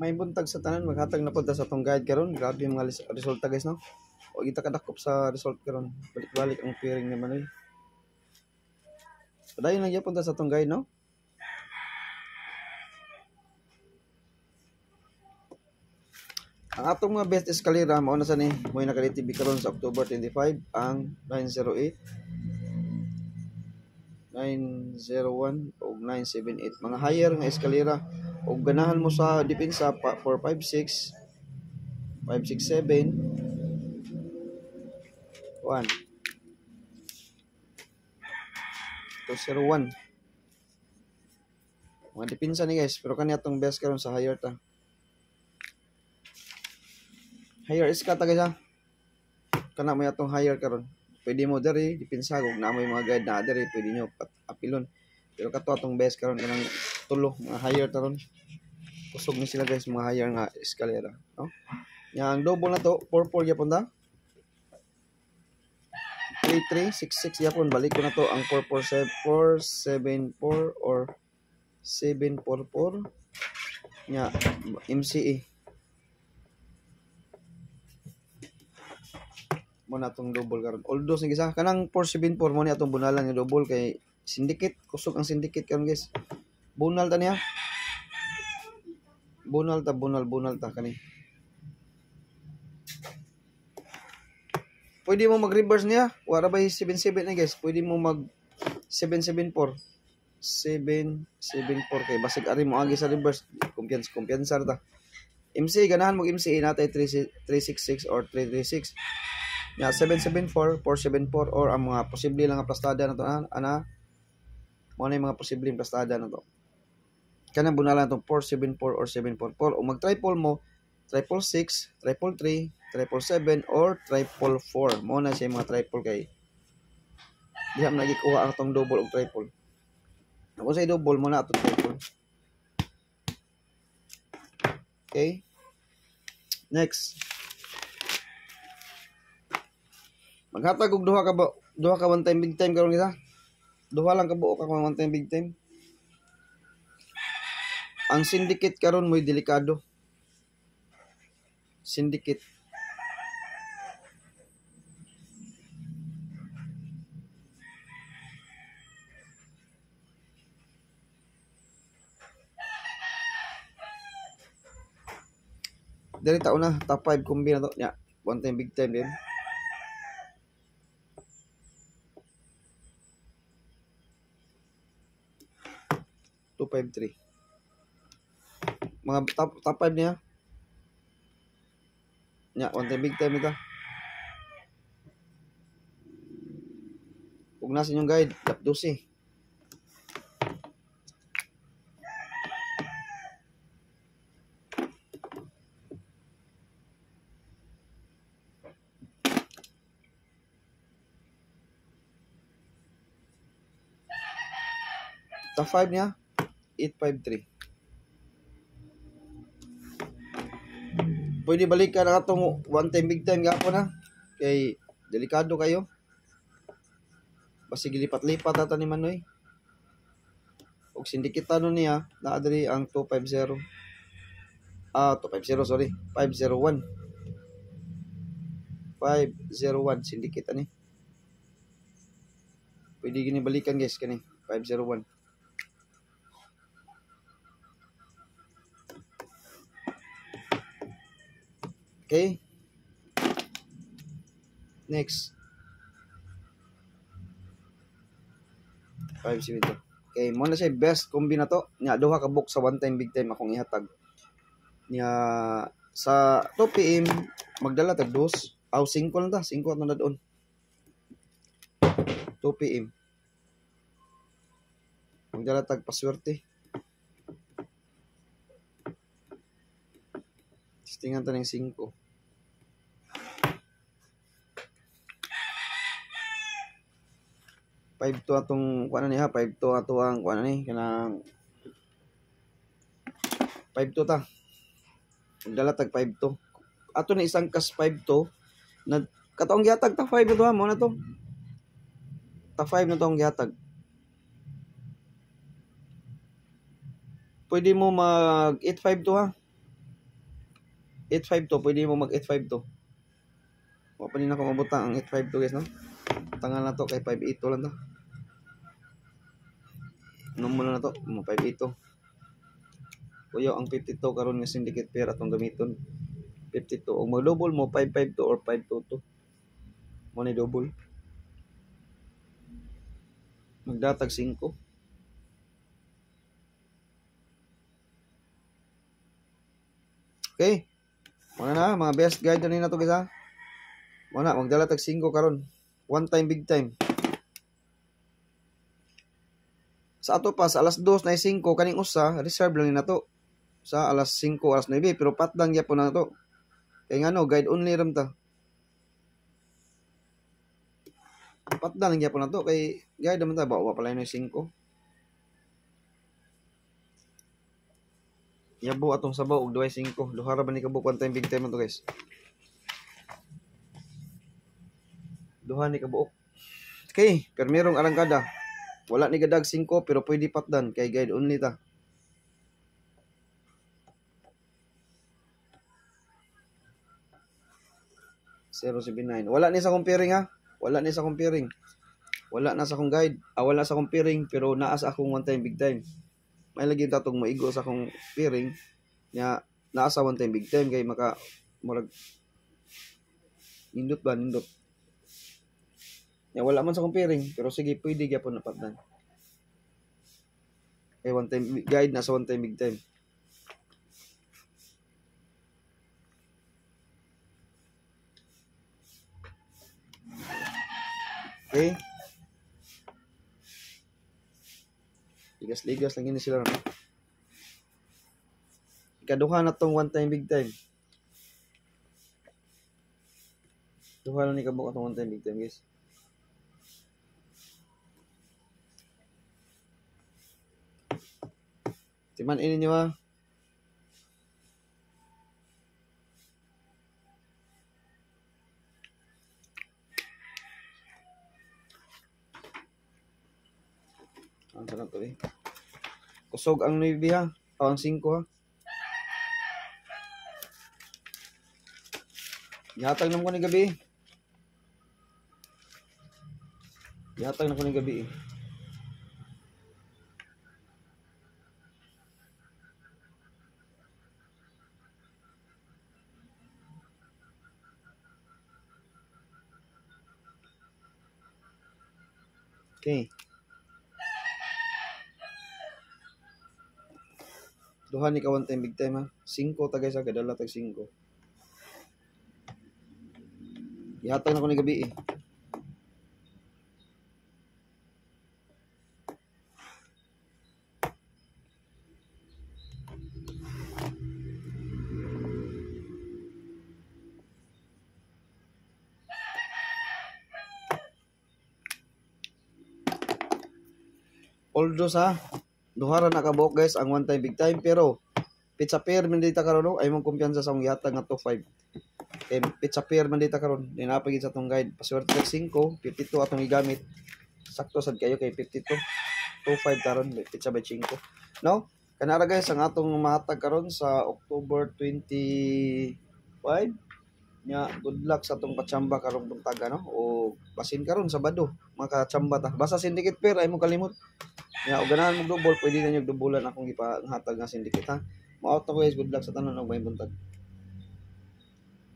May buntag sa tanan, maghatag na punta sa tong guide karon. Grabe yung mga resulta guys, no? O kita kadakop sa result karon. Balik-balik ang pairing naman oy. Padayon lang gyapon ta sa tong guide, no? Ang atong mga best escalera mao na sa ni mo'y nakalitibi karon sa October 25 ang 908, 901 ug 978 mga higher nga escalera ug ganahan mo sa depensa 456 567 1 201 mga depensa ni guys, pero kani atong best karon sa higher ta. Higher is kata guys ha. Kana mo atong higher karon. Pwede mo diri depensa kung na may mga guide na diri pwede nyo apilon. Pero kato atong best karon kanang tulo mga higher taron. Kusog ni sila guys mga higher nga escalera, no? Yang double na to 44 gyapon ta. 3366 yapon balik ko na to ang 474 or 744 nya MCE mo na tong double karon. Although sige sa kanang 474 mo ni atong bunalan nga double kay syndicate, kusog ang syndicate karon guys. Bunal ta niya. Bunal ta kani. Pwede mo mag-reverse niya. Wala ba 77 na guys? Pwede mo mag 774. 774 kay basig ari mo agi sa reverse. Kumpiyansa ta. MC ganahan mo MC natay 366 or 336. Ya 774, 474 or ang mga posible lang nga plastada na to ana. Mo na yung mga posibleng plastada na to. Kanang bunalan to 474 or 744 o mag-triple mo 666, 333, 777 or 444. Mo na siya mga triple kay diha man gikuha ang tong double ug triple. Ako sa double mo na ato triple. Okay? Next. Maghatag og duha ka one time big time karon isa. Duha lang ka buo ka one time big time. Ang syndicate karon mo'y delikado. Syndicate. Dali taon na top 5 kombi na to. Ya, one time big time din. Two, 5, 3. Mga top 5 niya. Ya, one time big time ito. Kung nasa inyong guide, top 12. Top 5 niya, 853. Pwede balikan ang atong one time big time gapon na. Kay delikado kayo. Basig lipat-lipat ata ni Manoy. Og sindikita no niya, naa diri ang 250. 250 sorry, 501. 501 sindikita ni. Pwede gini balikan guys kani 501. Okay. Next. 572. Okay, mo na siya best kombi na to. Nya duha ka book sa one time big time akong ihatag. Nya sa 2 PM magdala tag 2. 5 lang ta, 5 ato na doon. 2 PM. Magdala tag paswerte. Tistingan ta ng 5. 5 to atong kuan ni ha, 5 to ato ang kuan ni kanang 5 to ta. Dala tag 5 to. Ato ni isang kas 5 to na kataong gihatag ta 5 na to ha, mo na to. Ta 5 na to ang gihatag. Pwede mo mag 85 to ha. 852, pwede mo mag 852. Wa pa din ako mabutang ang 852 guys, no? Tangal na to kay 582 lang to. Muna na to, 582. Kuya ang 52 karon nga syndicate pair atong gamiton. 52 o mag-double mo 552 or 522. Mo ni double. Magdatag 5. Okay. Muna na mga best guide na to guys ha. Muna magdala tag 5 karon. One time big time. Sa ato pa sa alas 2 na 5 kaning usa, reserve lang ni nato. Sa alas 5 alas 9 pero patlang gyapon na to. Kay ngano guide only ram ta. Patlang gyapon na to kay guide man ta ba wa pala no 5. Yabo atong sabaw og 2.5. Duha ra ba ni kabuk one time big time to guys. Duha ni kabuok. Okay, permerong arangkada. Wala ni gadag 5 pero pwede patdan kay guide only ta. .079. Wala ni sa comparing ha. Wala ni sa comparing. Wala na sa akong guide. Wala sa comparing pero naa sa akong one time big time. May lagi tatong maigo sa akong pairing nya naa sa one time big time kay maka murag nindot ba nindot. Ya wala man sa comparing pero sige pwede gyapon na patdan. Kay one time guide na sa one time big time. Okay. Ligas-ligas lang yun sila. Ikaduha na tong one time big time. Duha lang ni kabuk atong one time big time guys. Timan ini nyo ha. Ang sarap to eh. Kusog ang 9 ha. O ang 5 ha. Ihatag naman ko ni gabi. Ihatag na ko ni gabi eh. Okay. Duha ni ka one time big time ha. 5 tagay sa gadala tag 5. Ihatag na ko ni gabi eh. Although sa duha ra nakabuok guys ang one time big time pero pizza pair man dita karon ay mong kumpiyansa sa akong gihatag nga 25. Kay pizza pair man dita karon dinapagid sa atong guide paswerte 5 52 atong gigamit. Sakto sad kayo kay 52 25 karon pizza by 5. Now kanara guys ang atong mahatag karon sa October 25 nya good luck sa atong patsamba karong buntag no o basin karon Sabado makatsamba ta basta syndicate pair ay mo kalimot. Ya, og ganahan mo double, pwede na niyo dubulan akong ipahatag nga syndicate ha. Mo-out ako guys, good luck sa tanan og may buntag.